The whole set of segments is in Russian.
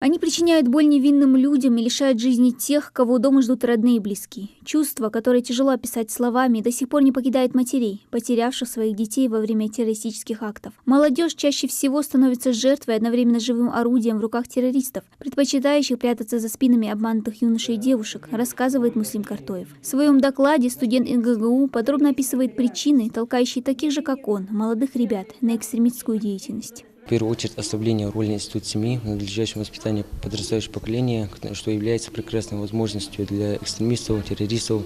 Они причиняют боль невинным людям и лишают жизни тех, кого дома ждут родные и близкие. Чувство, которое тяжело описать словами, до сих пор не покидает матерей, потерявших своих детей во время террористических актов. Молодежь чаще всего становится жертвой и одновременно живым орудием в руках террористов, предпочитающих прятаться за спинами обманутых юношей и девушек, рассказывает Муслим Картоев. В своем докладе студент НГГУ подробно описывает причины, толкающие таких же, как он, молодых ребят на экстремистскую деятельность. В первую очередь, ослабление роли института семьи в надлежащем воспитании подрастающего поколения, что является прекрасной возможностью для экстремистов, террористов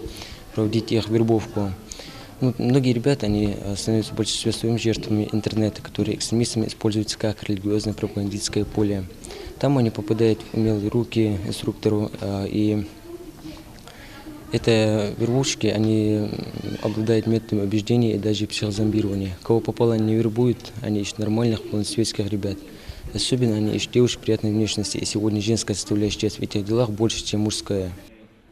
проводить их вербовку. Многие ребята, они становятся в большинстве своим жертвами интернета, которые экстремистами используются как религиозное пропагандистское поле. Там они попадают в умелые руки инструктору, и это вербовщики, они обладают методами убеждения и даже психозомбирования. Кого попало, они не вербуют, они ищут нормальных, полноцветских ребят. Особенно они ищут девушек приятной внешности, и сегодня женская составляющая в этих делах больше, чем мужская.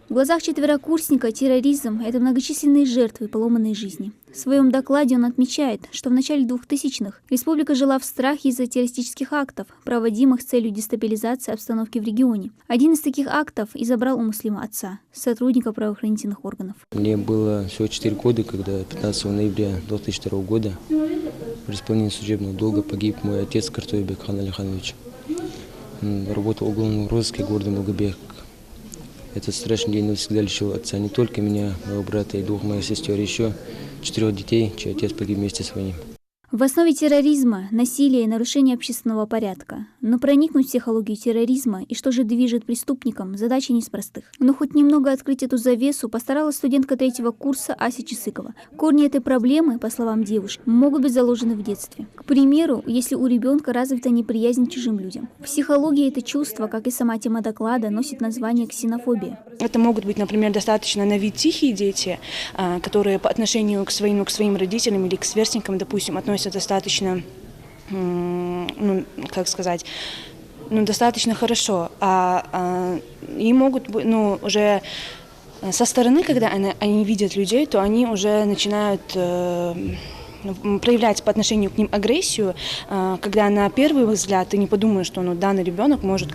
В глазах четверокурсника терроризм – это многочисленные жертвы и поломанные жизни. В своем докладе он отмечает, что в начале 2000-х республика жила в страхе из-за террористических актов, проводимых с целью дестабилизации обстановки в регионе. Один из таких актов и забрал у Муслима отца, сотрудника правоохранительных органов. Мне было всего 4 года, когда 15 ноября 2002 года при исполнении служебного долга погиб мой отец Картоев Бекхан Алиханович. Работал в уголовном розыске города Малгобек. Этот страшный день навсегда лишил отца не только меня, моего брата и 2 моих сестер, еще 4 детей, чей отец погиб вместе с ним. В основе терроризма – насилие и нарушение общественного порядка. Но проникнуть в психологию терроризма и что же движет преступникам – задача не из простых. Но хоть немного открыть эту завесу постаралась студентка 3-го курса Ася Чесыкова. Корни этой проблемы, по словам девушки, могут быть заложены в детстве. К примеру, если у ребенка развита неприязнь к чужим людям. В психологии это чувство, как и сама тема доклада, носит название ксенофобия. Это могут быть, например, достаточно на вид тихие дети, которые по отношению к своим родителям или к сверстникам, допустим, относятся достаточно, достаточно хорошо, и могут быть, уже со стороны, когда они видят людей, то они уже начинают проявлять по отношению к ним агрессию, когда на первый взгляд ты не подумаешь, что данный ребенок может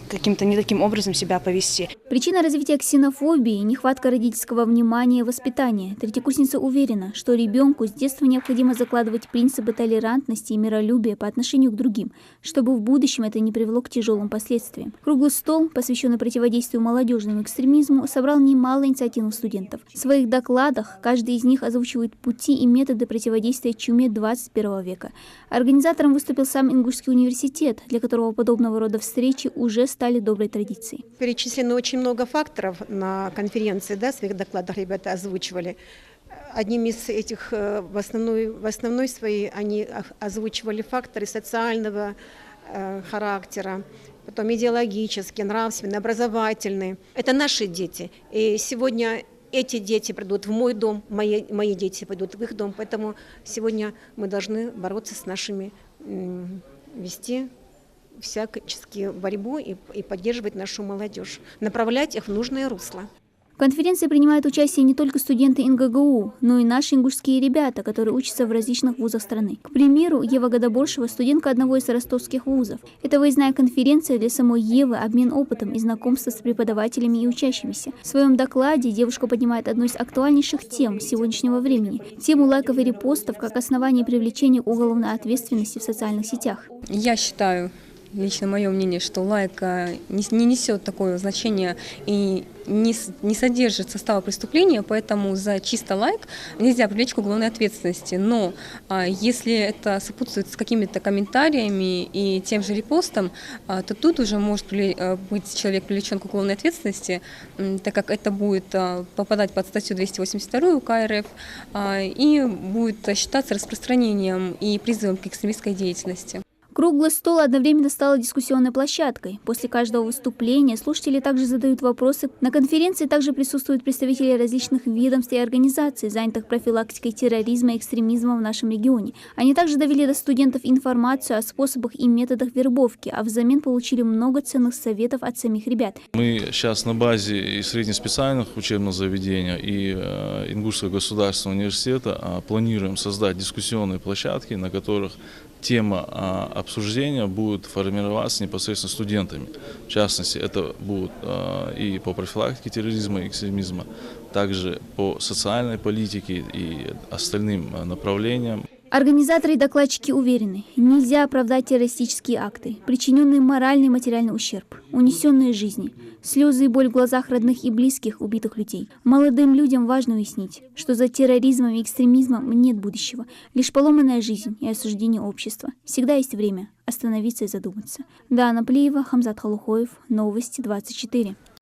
каким-то не таким образом себя повести. Причина развития ксенофобии – нехватка родительского внимания и воспитания. Третьекурсница уверена, что ребенку с детства необходимо закладывать принципы толерантности и миролюбия по отношению к другим, чтобы в будущем это не привело к тяжелым последствиям. Круглый стол, посвященный противодействию молодежному экстремизму, собрал немало инициативных студентов. В своих докладах каждый из них озвучивает пути и методы противодействия чуме 21 века. Организатором выступил сам Ингушский университет, для которого подобного рода встречи уже стали доброй традицией. Перечислено очень много факторов на конференции, в своих докладах ребята озвучивали. Одним из этих в основной своей они озвучивали факторы социального характера, потом идеологические, нравственные, образовательные. Это наши дети. И сегодня эти дети придут в мой дом, мои дети пойдут в их дом. Поэтому сегодня мы должны бороться с нашими, вести всяческие борьбу и поддерживать нашу молодежь, направлять их в нужное русло. В конференции принимают участие не только студенты НГГУ, но и наши ингушские ребята, которые учатся в различных вузах страны. К примеру, Ева Годоборшева – студентка одного из ростовских вузов. Это выездная конференция для самой Евы, обмен опытом и знакомство с преподавателями и учащимися. В своем докладе девушка поднимает одну из актуальнейших тем сегодняшнего времени – тему лайков и репостов как основание привлечения к уголовной ответственности в социальных сетях. Я считаю, лично мое мнение, что лайк не несет такое значение и не содержит состава преступления, поэтому за чисто лайк нельзя привлечь к уголовной ответственности. Но если это сопутствует с какими-то комментариями и тем же репостом, то тут уже может быть человек привлечен к уголовной ответственности, так как это будет попадать под статью 282 УК РФ и будет считаться распространением и призывом к экстремистской деятельности. Круглый стол одновременно стал дискуссионной площадкой. После каждого выступления слушатели также задают вопросы. На конференции также присутствуют представители различных ведомств и организаций, занятых профилактикой терроризма и экстремизма в нашем регионе. Они также довели до студентов информацию о способах и методах вербовки, а взамен получили много ценных советов от самих ребят. Мы сейчас на базе и среднеспециальных учебных заведений, и Ингушского государственного университета планируем создать дискуссионные площадки, на которых тема обсуждения будет формироваться непосредственно студентами. В частности, это будет и по профилактике терроризма и экстремизма, также по социальной политике и остальным направлениям. Организаторы и докладчики уверены, нельзя оправдать террористические акты, причиненный моральный и материальный ущерб, унесенные жизни, слезы и боль в глазах родных и близких убитых людей. Молодым людям важно уяснить, что за терроризмом и экстремизмом нет будущего, лишь поломанная жизнь и осуждение общества. Всегда есть время остановиться и задуматься. Дана Плиева, Хамзат Халухоев, Новости 24.